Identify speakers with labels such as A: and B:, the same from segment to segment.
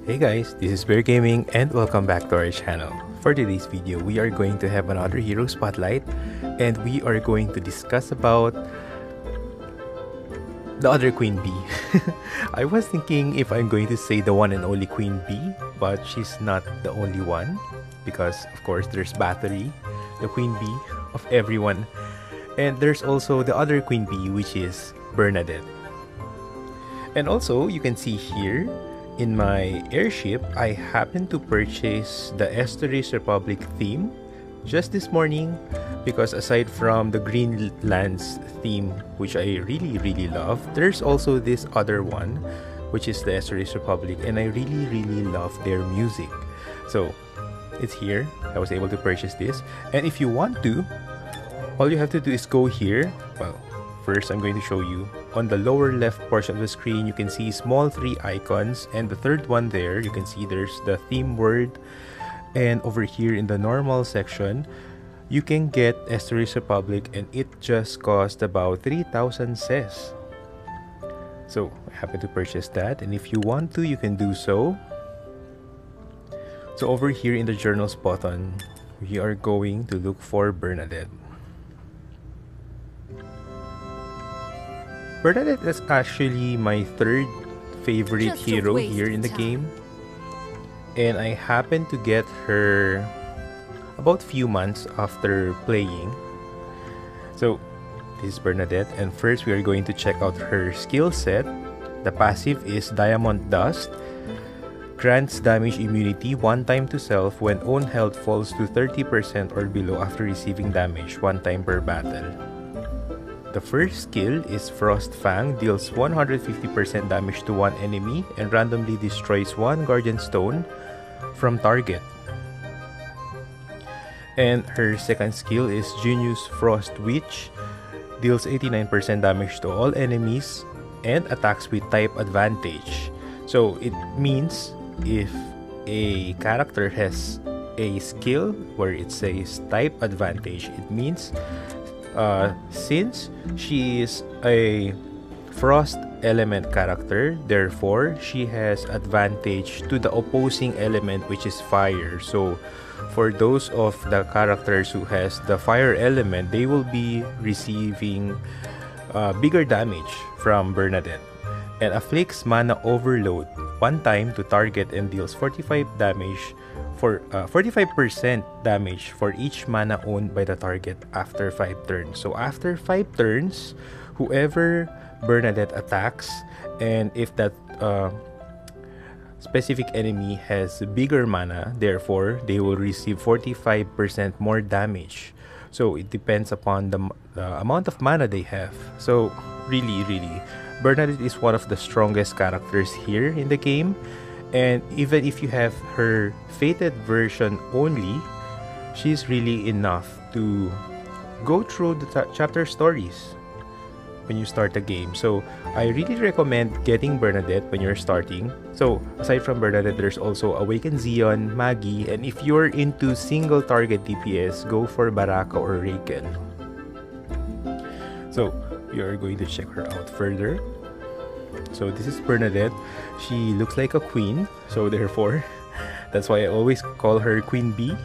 A: Hey guys, this is Bear Gaming and welcome back to our channel. For today's video, we are going to have another hero spotlight and we are going to discuss about the other Queen Bee. I was thinking if I'm going to say the one and only Queen Bee, but she's not the only one because of course there's Battery, the Queen Bee of everyone, and there's also the other Queen Bee, which is Bernadette. And also you can see here in my airship, I happened to purchase the Exos Republic theme just this morning because aside from the Greenlands theme, which I really love, there's also this other one which is the Exos Republic, and I really love their music. So it's here. I was able to purchase this, and if you want to, all you have to do is go here. Well, first I'm going to show you. On the lower left portion of the screen, you can see small 3 icons, and the third one there, you can see there's the theme word. And over here in the normal section, you can get Exos Republic, and it just cost about 3,000 ses. So I happen to purchase that, and if you want to, you can do so. So over here in the journals button, we are going to look for Bernadette. Bernadette is actually my third favorite hero here in the game, and I happened to get her about few months after playing. So this is Bernadette, and first we are going to check out her skill set. The passive is Diamond Dust, grants damage immunity one time to self when own health falls to 30% or below after receiving damage one time per battle. The first skill is Frost Fang, deals 150% damage to one enemy and randomly destroys one Guardian Stone from target. And her second skill is Genius Frost Witch, deals 89% damage to all enemies and attacks with type advantage. So it means if a character has a skill where it says type advantage, it means since she is a frost element character, therefore she has advantage to the opposing element, which is fire. So for those of the characters who has the fire element, they will be receiving bigger damage from Bernadette. And afflicts mana overload one time to target and deals 45% damage for each mana owned by the target after 5 turns. So after 5 turns, whoever Bernadette attacks, and if that specific enemy has bigger mana, therefore they will receive 45% more damage. So it depends upon the amount of mana they have. So really Bernadette is one of the strongest characters here in the game, and even if you have her fated version only, she's really enough to go through the chapter stories when you start the game. So I really recommend getting Bernadette when you're starting. So aside from Bernadette, there's also Awakened Zeon, Maggie, and if you're into single target DPS, go for Baraka or Raken. So we are going to check her out further. So this is Bernadette. She looks like a queen, so therefore that's why I always call her Queen Bee.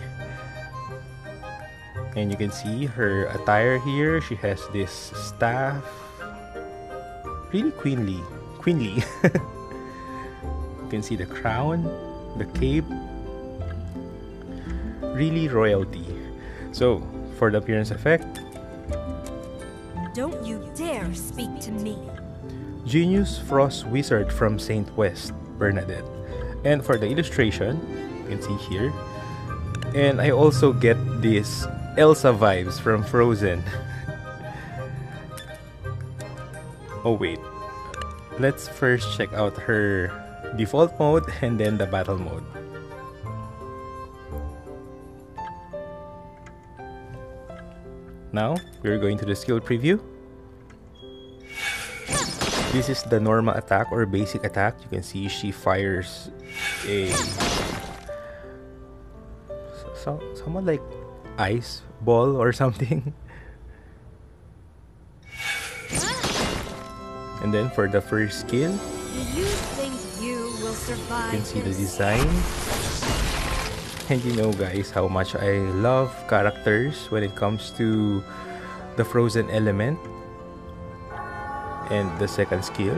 A: And you can see her attire here. She has this staff, really queenly. You can see the crown, the cape, really royalty. So for the appearance effect,
B: don't you dare speak to me.
A: Genius Frost Wizard from Saint West, Bernadette. And for the illustration, you can see here. And I also get this Elsa vibes from Frozen. Oh wait, let's first check out her default mode and then the battle mode. Now, we're going to the skill preview. This is the normal attack or basic attack. You can see she fires a somewhat like ice ball or something. And then for the first skill,
B: do you think you will will survive.
A: You can see the
B: this.
A: design. And you know guys how much I love characters when it comes to the frozen element and the second skill.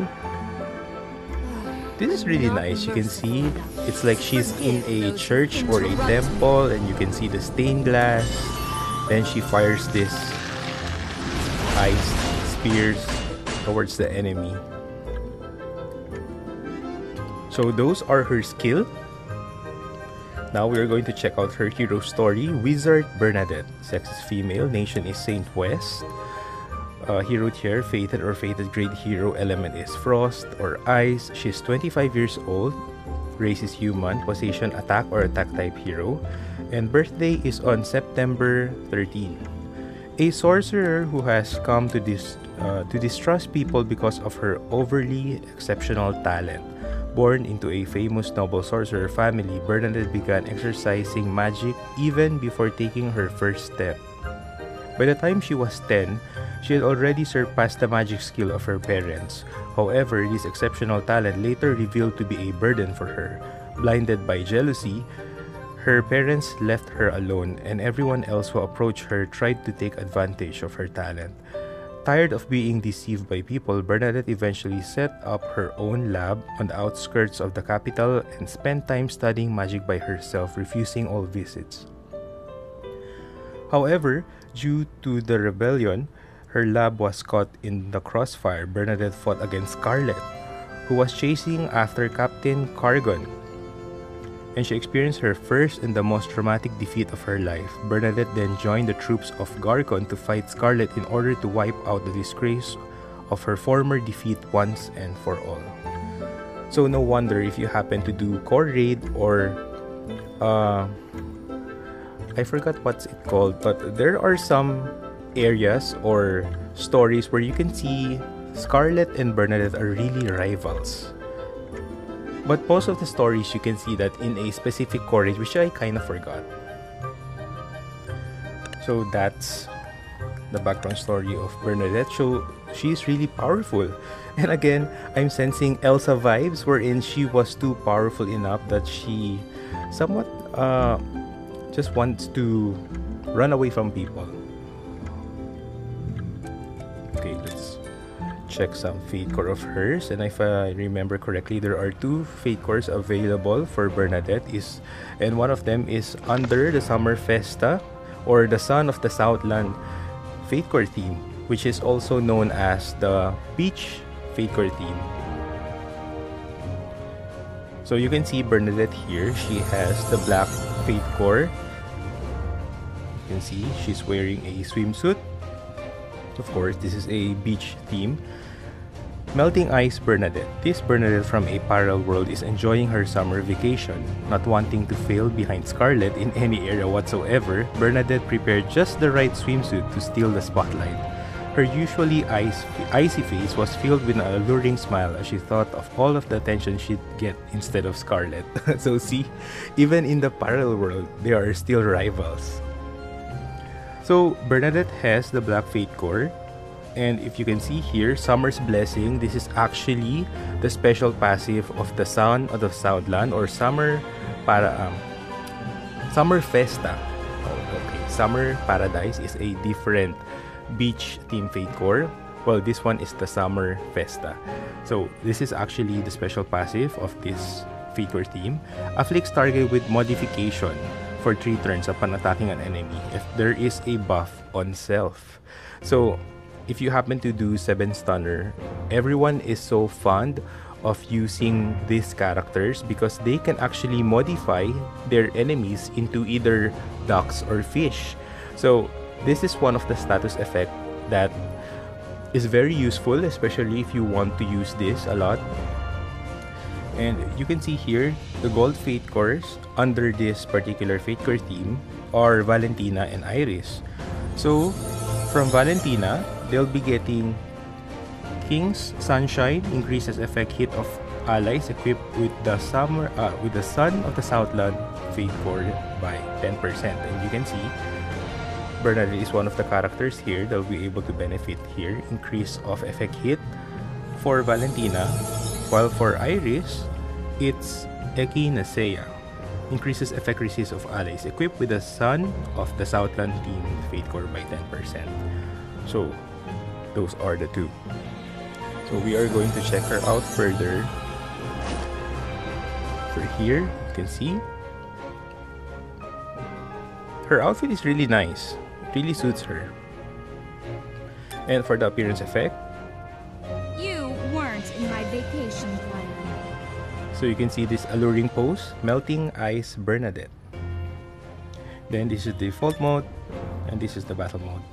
A: This is really nice. You can see it's like she's in a church or a temple, and you can see the stained glass. Then she fires this ice spears towards the enemy. So those are her skill. Now we are going to check out her hero story. Wizard Bernadette. Sex is female. Nation is Saint West. Hero tier, fated or fated grade hero. Element is frost or ice. She's 25 years old. Race is human. Position attack or attack type hero. And birthday is on September 13. A sorcerer who has come to distrust people because of her overly exceptional talent. Born into a famous noble sorcerer family, Bernadette began exercising magic even before taking her first step. By the time she was 10, she had already surpassed the magic skill of her parents. However, this exceptional talent later revealed to be a burden for her. Blinded by jealousy, her parents left her alone, and everyone else who approached her tried to take advantage of her talent. Tired of being deceived by people, Bernadette eventually set up her own lab on the outskirts of the capital and spent time studying magic by herself, refusing all visits. However, due to the rebellion, her lab was caught in the crossfire. Bernadette fought against Scarlet, who was chasing after Captain Cargon, and she experienced her first and the most traumatic defeat of her life. Bernadette then joined the troops of Garcon to fight Scarlet in order to wipe out the disgrace of her former defeat once and for all. So no wonder if you happen to do core raid or I forgot what's it called, but there are some areas or stories where you can see Scarlet and Bernadette are really rivals. But most of the stories you can see that in a specific core raid, which I kind of forgot. So that's the background story of Bernadette. So she's really powerful. And again, I'm sensing Elsa vibes wherein she was too powerful enough that she somewhat just wants to run away from people. Okay, let's check some fate core of hers, and if I remember correctly, there are 2 fate cores available for Bernadette, and one of them is under the Summer Festa or the Son of the Southland fate core theme, which is also known as the Beach fate core theme. So you can see Bernadette here, she has the black fate core. You can see she's wearing a swimsuit. Of course, this is a beach theme. Melting Ice Bernadette. This Bernadette from a parallel world is enjoying her summer vacation. Not wanting to fail behind Scarlet in any area whatsoever, Bernadette prepared just the right swimsuit to steal the spotlight. Her usually icy face was filled with an alluring smile as she thought of all of the attention she'd get instead of Scarlet. So see, even in the parallel world, they are still rivals. So Bernadette has the Black Fate core, and if you can see here, Summer's Blessing, this is actually the special passive of the Son of the Southland, or Summer Festa. Oh, okay. Summer Paradise is a different beach theme fate core. Well, this one is the Summer Festa. So this is actually the special passive of this fate core theme. Afflicts target with modification for 3 turns upon attacking an enemy if there is a buff on self. So if you happen to do 7 stunner, everyone is so fond of using these characters because they can actually modify their enemies into either ducks or fish. So this is one of the status effect that is very useful, especially if you want to use this a lot. And you can see here, the gold fate cores under this particular fate core theme are Valentina and Iris. So from Valentina, they'll be getting King's Sunshine, increases effect hit of allies equipped with the Son of the Southland fate core by 10%. And you can see Bernadette is one of the characters here that will be able to benefit here. Increase of effect hit for Valentina, while for Iris, It's Echinacea. Increases effect resist of allies equipped with the Sun of the Southland team Fate Core by 10%. So, those are the two. So we are going to check her out further. For here, you can see her outfit is really nice. It really suits her. And for the appearance effect,
B: You weren't in my vacation plan.
A: so you can see this alluring pose, Melting Ice Bernadette. Then this is the default mode, and this is the battle mode.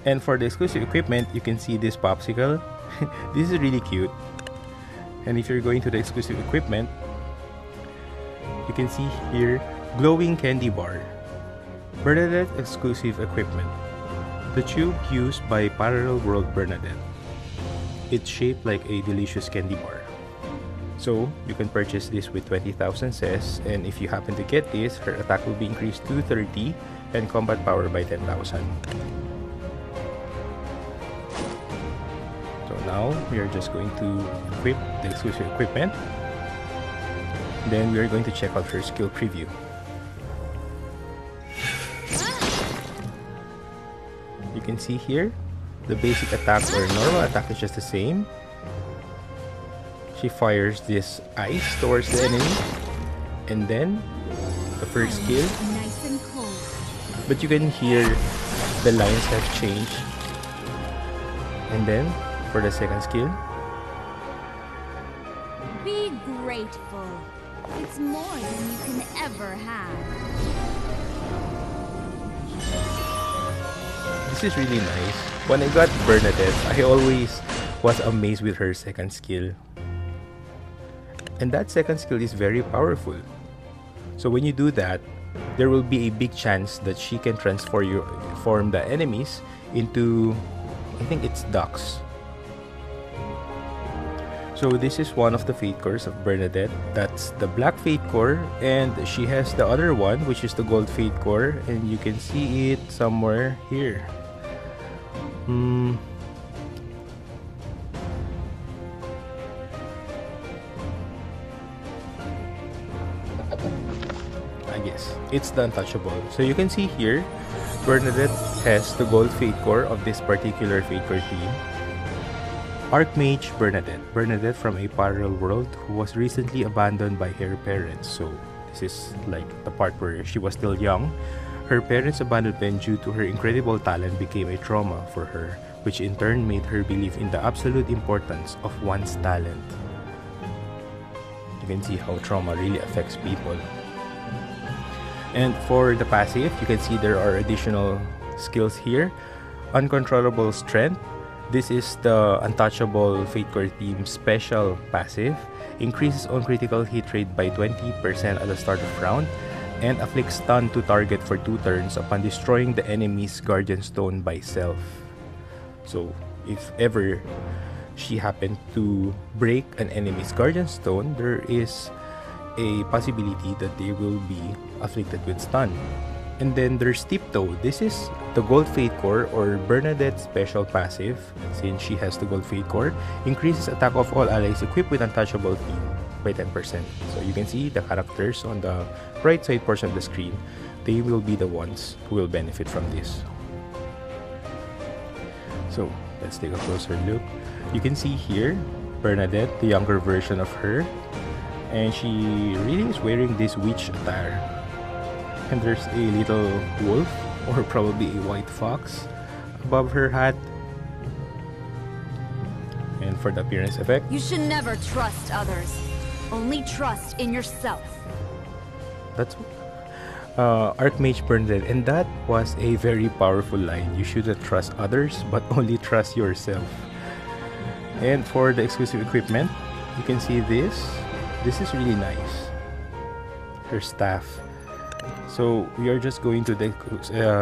A: And for the exclusive equipment, you can see this popsicle. This is really cute. And if you're going to the exclusive equipment, you can see here, glowing candy bar. Bernadette exclusive equipment. The tube used by Parallel World Bernadette. It's shaped like a delicious candy bar. So, you can purchase this with 20,000 CES, and if you happen to get this, her attack will be increased to 30 and combat power by 10,000. So now, we are just going to equip the exclusive equipment. Then we are going to check out her skill preview. You can see here, the basic attack or normal attack is just the same. She fires this ice towards the enemy, and then the first skill.
B: Nice and cold.
A: But you can hear the lines have changed. And then for the second skill,
B: Be grateful. It's more than you can ever have.
A: this is really nice. When I got Bernadette, I always was amazed with her second skill. And that second skill is very powerful. So when you do that, there will be a big chance that she can transform the enemies into, I think it's ducks. So this is one of the Fate Cores of Bernadette. That's the Black Fate Core, and she has the other one, which is the Gold Fate Core, and you can see it somewhere here. I guess it's the Untouchable. So you can see here, Bernadette has the Gold Fate Core of this particular Fate Core team. Archmage Bernadette. Bernadette from a parallel world who was recently abandoned by her parents. So this is like the part where she was still young. Her parents' abandonment due to her incredible talent became a trauma for her, which in turn made her believe in the absolute importance of one's talent. You can see how trauma really affects people. And for the passive, you can see there are additional skills here. Uncontrollable Strength. This is the Untouchable Fate Core team special passive. Increases on critical hit rate by 20% at the start of round, and afflicts stun to target for 2 turns upon destroying the enemy's Guardian Stone by self. So if ever she happened to break an enemy's Guardian Stone, there is a possibility that they will be afflicted with stun. And then there's Tiptoe. This is the Gold Fate Core or Bernadette special passive. Since she has the Gold Fate Core, increases attack of all allies equipped with Untouchable team by 10%. So you can see the characters on the right side portion of the screen. They will be the ones who will benefit from this. So let's take a closer look. You can see here Bernadette, the younger version of her, and she really is wearing this witch attire. And there's a little wolf, or probably a white fox, above her hat. And for the appearance effect,
B: You should never trust others. Only trust in yourself.
A: that's Archmage Bernadette, and that was a very powerful line. You shouldn't trust others, but only trust yourself. And for the exclusive equipment, you can see this. This is really nice. Her staff. So we are just going to the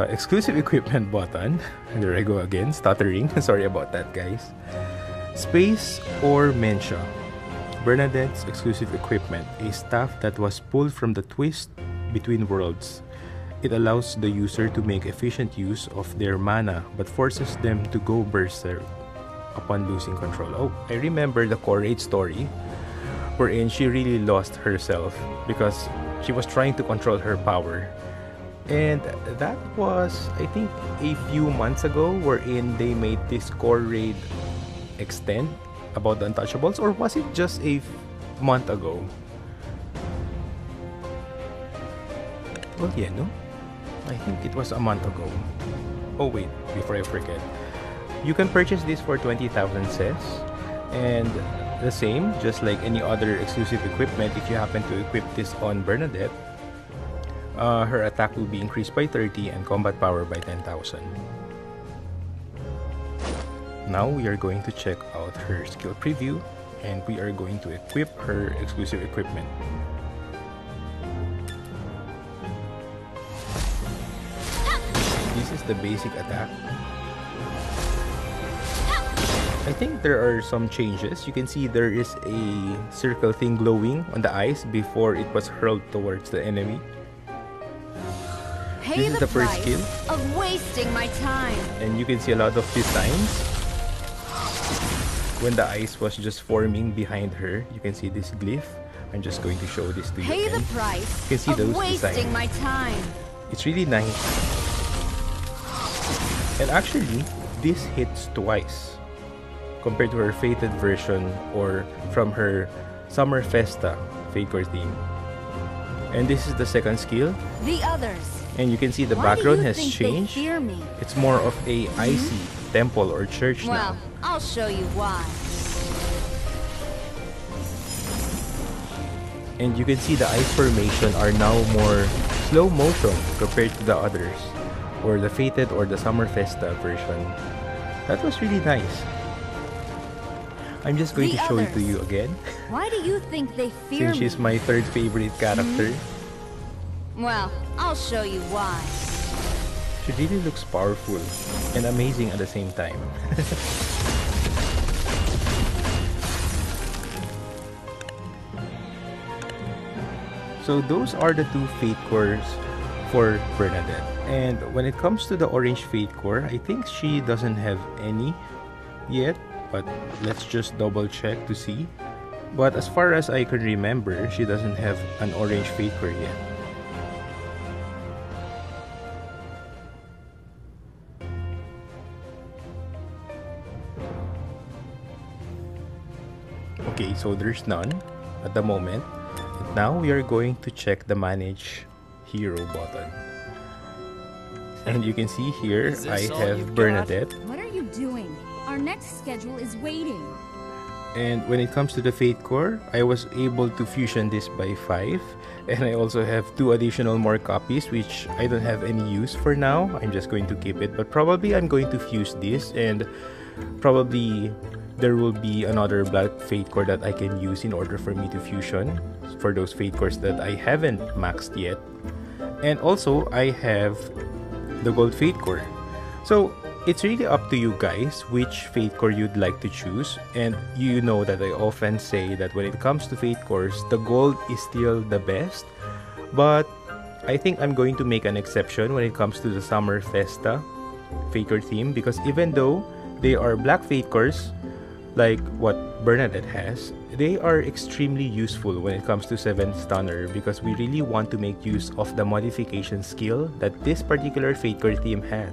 A: exclusive equipment button. There I go again, stuttering. Sorry about that, guys. Space or Mentia. Bernadette's exclusive equipment, a staff that was pulled from the twist between worlds. It allows the user to make efficient use of their mana, but forces them to go berserk upon losing control. Oh, I remember the Core 8 story wherein she really lost herself because she was trying to control her power. And that was, I think, a few months ago, wherein they made this core raid extend about the Untouchables, or was it just a month ago? Well, yeah, no? I think it was a month ago. Oh wait, before I forget. You can purchase this for 20,000 cess, and the same, just like any other exclusive equipment, if you happen to equip this on Bernadette, her attack will be increased by 30 and combat power by 10,000. Now we are going to check out her skill preview, and we are going to equip her exclusive equipment. This is the basic attack. I think there are some changes. You can see there is a circle thing glowing on the eyes before it was hurled towards the enemy. This is the first skill
B: of wasting my time.
A: And you can see a lot of designs when the ice was just forming behind her. You can see this glyph. I'm just going to show this to you again.
B: The price
A: you can see those
B: wasting
A: designs.
B: My time.
A: It's really nice. And actually, this hits twice compared to her fated version or from her Summer Festa Fade Core theme. And this is the second skill.
B: The others.
A: And you can see the background has changed. It's more of a icy temple or church now.
B: Well, I'll show you why.
A: And you can see the ice formation are now more slow motion compared to the others, or the Fated or the Summer Festa version. That was really nice. I'm just going to show it to you again.
B: Why do you think they fear
A: Since she's my third favorite character.
B: Well, I'll show you why.
A: She really looks powerful and amazing at the same time. So those are the two Fate Cores for Bernadette. And when it comes to the orange Fate Core, I think she doesn't have any yet, but let's just double check to see. But as far as I can remember, she doesn't have an orange Fate Core yet. Okay, so there's none at the moment. And now we are going to check the Manage Hero button. And you can see here, I have Bernadette.
B: What are you doing? Our next schedule is waiting.
A: And when it comes to the Fate Core, I was able to fusion this by 5. And I also have 2 additional more copies, which I don't have any use for now. I'm just going to keep it. But probably I'm going to fuse this, and probably there will be another black Fate Core that I can use in order for me to fusion for those Fate Cores that I haven't maxed yet. And also, I have the gold Fate Core. So it's really up to you guys which Fate Core you'd like to choose. And you know that I often say that when it comes to Fate Cores, the gold is still the best. But I think I'm going to make an exception when it comes to the Summer Festa Fate Core theme, because even though they are black Fate Cores, like what Bernadette has, they are extremely useful when it comes to 7th Stunner, because we really want to make use of the modification skill that this particular Fate Core theme had.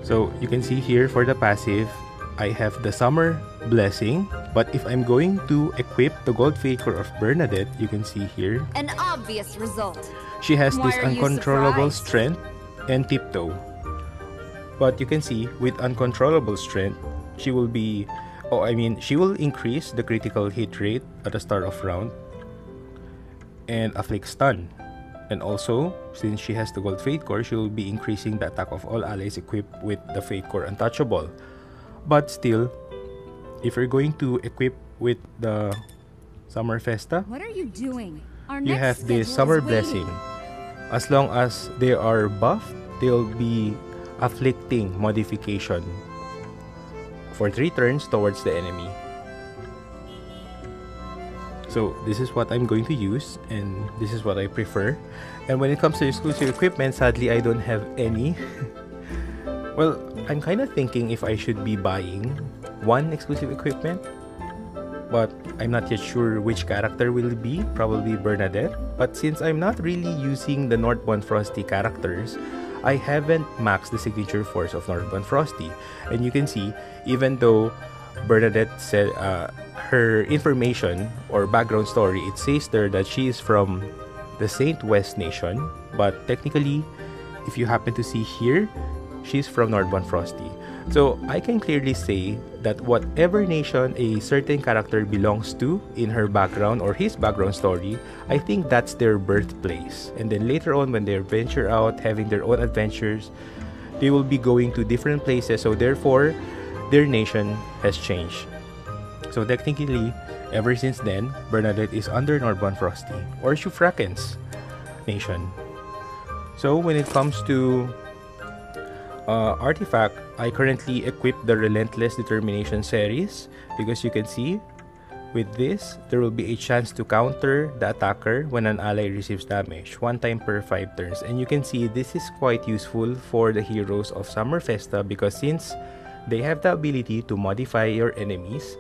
A: So you can see here for the passive, I have the Summer Blessing, but if I'm going to equip the gold Fate Core of Bernadette, you can see here,
B: an obvious result.
A: She has this uncontrollable strength and tiptoe. But you can see with uncontrollable strength, she will be, she will increase the critical hit rate at the start of round and afflict stun. And also, since she has the gold Fate Core, she will be increasing the attack of all allies equipped with the Fate Core Untouchable. But still, if you're going to equip with the Summer Festa,
B: what are you doing?
A: You have this Summer Blessing. As long as they are buffed, they'll be afflicting modification for 3 turns towards the enemy. So this is what I'm going to use, and this is what I prefer. And when it comes to exclusive equipment, sadly I don't have any. Well, I'm kind of thinking if I should be buying 1 exclusive equipment, but I'm not yet sure which character will it be, probably Bernadette. But since I'm not really using the Northbound Frosty characters, I haven't maxed the signature force of Northbound Frosty. And you can see, even though Bernadette said her information or background story, it says there that she is from the Saint West Nation, but technically, if you happen to see here, she's from Northbound Frosty. So I can clearly say that whatever nation a certain character belongs to in her background or his background story, I think that's their birthplace. And then later on, when they venture out, having their own adventures, they will be going to different places. So therefore, their nation has changed. So technically, ever since then, Bernadette is under Northbound Frosty or Shufraken's nation. So when it comes to artifact, I currently equip the Relentless Determination series, because you can see with this, there will be a chance to counter the attacker when an ally receives damage, 1 time per 5 turns. And you can see this is quite useful for the heroes of Summer Festa, because since they have the ability to modify your enemies,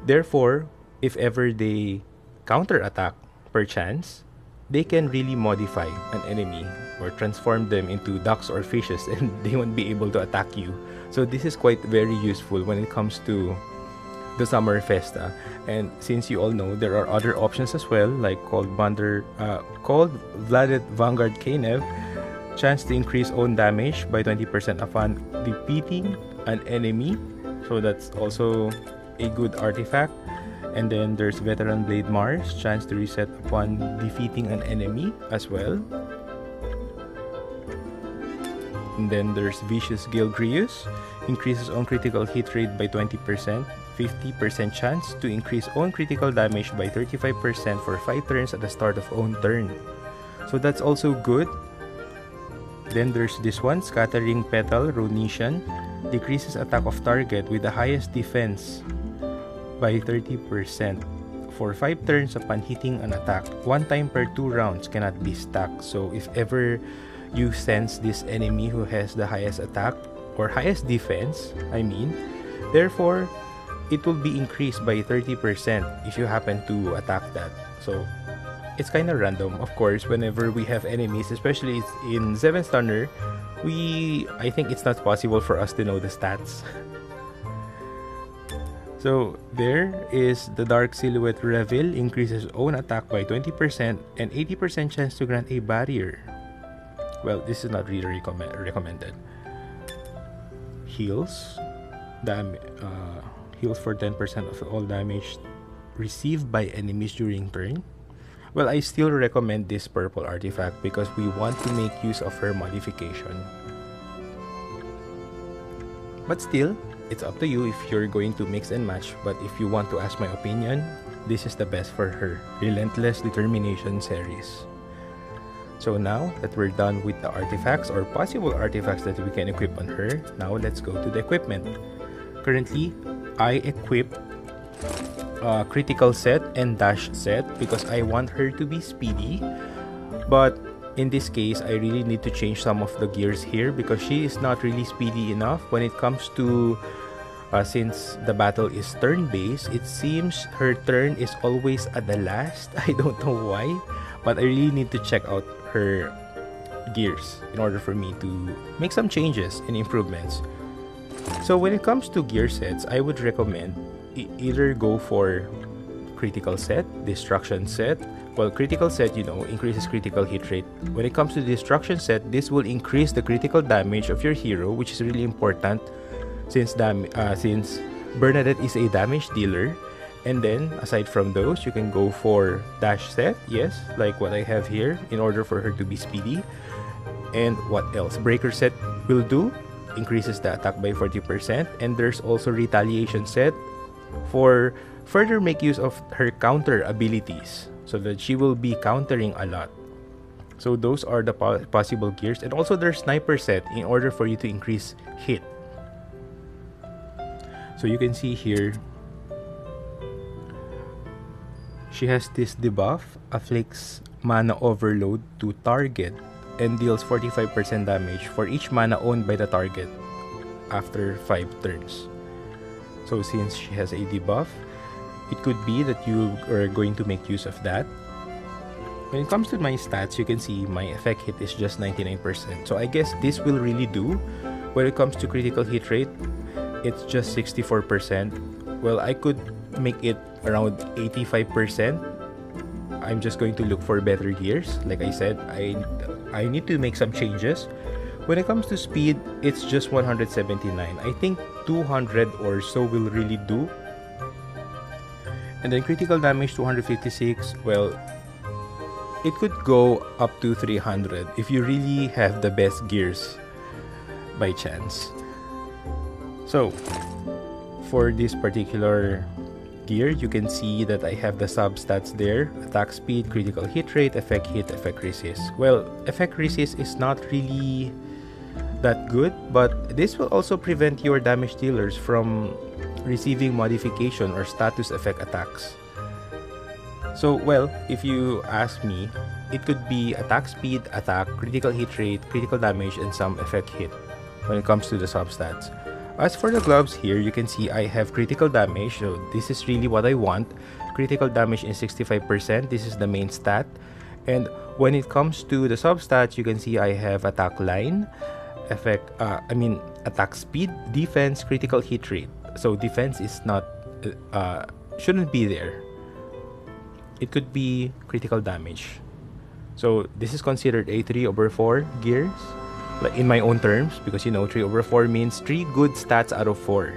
A: therefore, if ever they counter attack per chance, they can really modify an enemy or transform them into ducks or fishes, and they won't be able to attack you. So this is quite very useful when it comes to the Summer Festa. And since you all know, there are other options as well, like called Vladet Vanguard Kanev, chance to increase own damage by 20% upon defeating an enemy. So that's also a good artifact. And then there's Veteran Blade Mars, chance to reset upon defeating an enemy as well. And then there's Vicious Gilgrius, increases own critical hit rate by 20%, 50% chance to increase own critical damage by 35% for 5 turns at the start of own turn. So that's also good. Then there's this one, Scattering Petal Ronesian, decreases attack of target with the highest defense by 30% for 5 turns upon hitting an attack. 1 time per 2 rounds, cannot be stacked. So if ever you sense this enemy who has the highest attack or highest defense, therefore it will be increased by 30% if you happen to attack that. So it's kind of random. Of course, whenever we have enemies, especially in Seven Stunner, I think it's not possible for us to know the stats. So there is the Dark Silhouette Reveal, increases own attack by 20% and 80% chance to grant a barrier. Well, this is not really recommended. Heals for 10% of all damage received by enemies during turn. Well, I still recommend this purple artifact because we want to make use of her modification. But still, it's up to you if you're going to mix and match, but if you want to ask my opinion, this is the best for her Relentless Determination series. So now that we're done with the artifacts or possible artifacts that we can equip on her, now let's go to the equipment. Currently, I equip critical set and dash set because I want her to be speedy, but in this case, I really need to change some of the gears here because she is not really speedy enough when it comes to since the battle is turn-based. It seems her turn is always at the last. I don't know why, but I really need to check out her gears in order for me to make some changes and improvements. So when it comes to gear sets, I would recommend either go for critical set, destruction set. Well, critical set, increases critical hit rate. When it comes to destruction set, this will increase the critical damage of your hero, which is really important since Bernadette is a damage dealer. And then aside from those, you can go for dash set, yes, like what I have here, in order for her to be speedy. And what else? Breaker set will do, increases the attack by 40%. And there's also retaliation set for further make use of her counter abilities, so that she will be countering a lot. So those are the possible gears. And also there's sniper set in order for you to increase hit. So you can see here, she has this debuff, afflicts mana overload to target and deals 45% damage for each mana owned by the target after 5 turns. So since she has a debuff, it could be that you are going to make use of that. When it comes to my stats, you can see my effect hit is just 99%. So I guess this will really do. When it comes to critical hit rate, it's just 64%. Well, I could make it around 85%. I'm just going to look for better gears. Like I said, I need to make some changes. When it comes to speed, it's just 179. I think 200 or so will really do. And then critical damage 256. Well, it could go up to 300 if you really have the best gears by chance. So for this particular gear, you can see that I have the substats there: attack speed, critical hit rate, effect hit, effect resist. Well, effect resist is not really that good, but this will also prevent your damage dealers from receiving modification or status effect attacks. So, well, if you ask me, it could be attack speed, attack, critical hit rate, critical damage, and some effect hit when it comes to the substats. As for the gloves here, you can see I have critical damage, so this is really what I want. Critical damage in 65%, this is the main stat. And when it comes to the substats, you can see I have attack line, attack speed, defense, critical hit rate. So defense is not, shouldn't be there. It could be critical damage. So this is considered a 3/4 gears, like in my own terms, because you know 3/4 means 3 good stats out of 4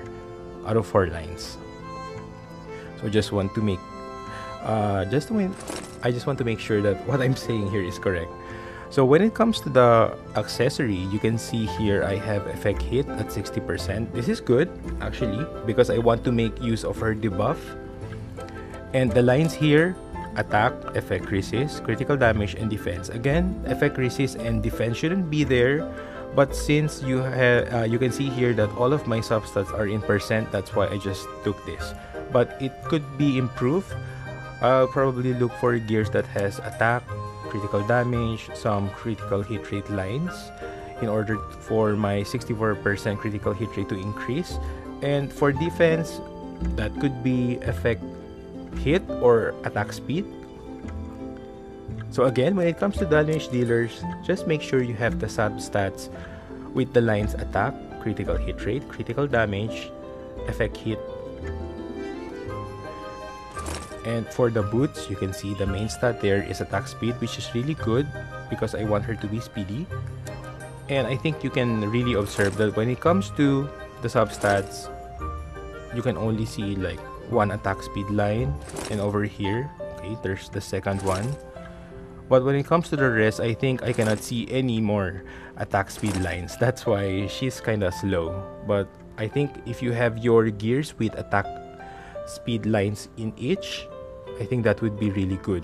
A: lines. So just want to make I just want to make sure that what I'm saying here is correct. So when it comes to the accessory, you can see here I have effect hit at 60%. This is good actually because I want to make use of her debuff. And the lines here: attack, effect resist, critical damage, and defense. Again, effect resist and defense shouldn't be there, but since you have you can see here that all of my substats are in percent, that's why I just took this. But it could be improved. I'll probably look for gears that has attack, critical damage, some critical hit rate lines in order for my 64% critical hit rate to increase. And for defense, that could be effect hit or attack speed. So again, when it comes to damage dealers, just make sure you have the substats with the lines attack, critical hit rate, critical damage, effect hit. And for the boots, you can see the main stat there is attack speed, which is really good because I want her to be speedy. And I think you can really observe that when it comes to the substats, you can only see like one attack speed line, and over here, okay, there's the second one. But when it comes to the rest, I think I cannot see any more attack speed lines. That's why she's kind of slow. But I think if you have your gears with attack speed lines in each, I think that would be really good.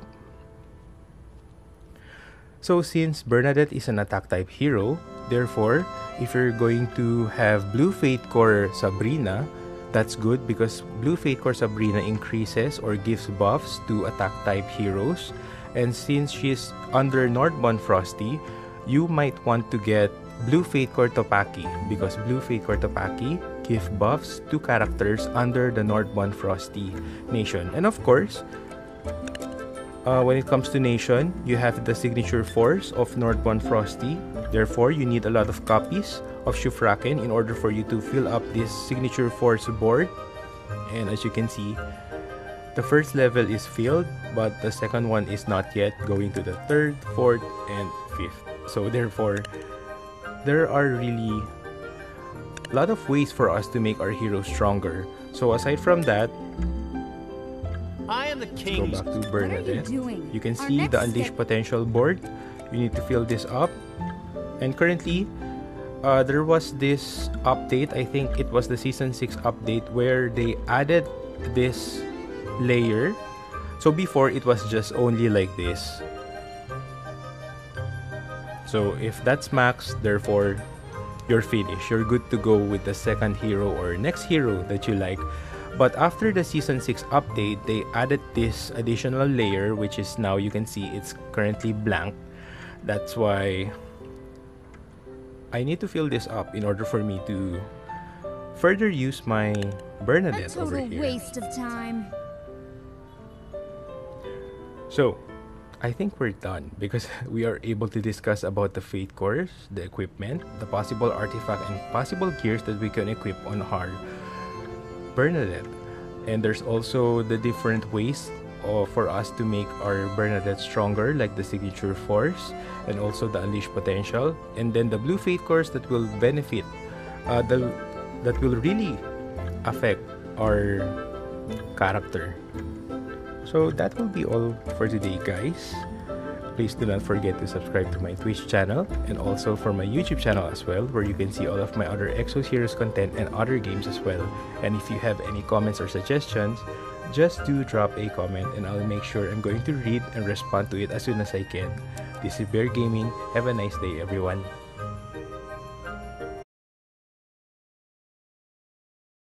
A: So since Bernadette is an attack type hero, therefore, if you're going to have Blue Fate Core Sabrina, that's good because Blue Fate Core Sabrina increases or gives buffs to attack type heroes. And since she's under Northbound Frosty, you might want to get Blue Fate Core Topaki because Blue Fate Core Topaki give buffs to characters under the Northbound Frosty nation. And of course, when it comes to nation, you have the signature force of Northbound Frosty. Therefore, you need a lot of copies of Shufraken in order for you to fill up this signature force board. And as you can see, the first level is filled, but the second one is not yet, going to the third, fourth, and fifth. So therefore, there are really a lot of ways for us to make our heroes stronger. So aside from that,
C: I am the king.
A: Go back to Bernadette. You can
B: Our
A: see
B: next
A: the Unleash Potential board. You need to fill this up. And currently, there was this update. I think it was the Season 6 update where they added this layer. So before, it was just only like this. So if that's max, therefore, you're finished. You're good to go with the second hero or next hero that you like. But after the Season 6 update, they added this additional layer, which is now you can see it's currently blank. That's why I need to fill this up in order for me to further use my Bernadette over here.
B: A total waste of time.
A: So, I think we're done because we are able to discuss about the Fate cores, the equipment, the possible artifact, and possible gears that we can equip on our Bernadette. And there's also the different ways for us to make our Bernadette stronger, like the signature force and also the unleashed potential, and then the blue Fate cores that will benefit, that will really affect our character. So that will be all for today, guys. Please do not forget to subscribe to my Twitch channel and also for my YouTube channel as well, where you can see all of my other Exos Heroes content and other games as well. And if you have any comments or suggestions, just do drop a comment and I'll make sure I'm going to read and respond to it as soon as I can. This is Bear Gaming. Have a nice day, everyone.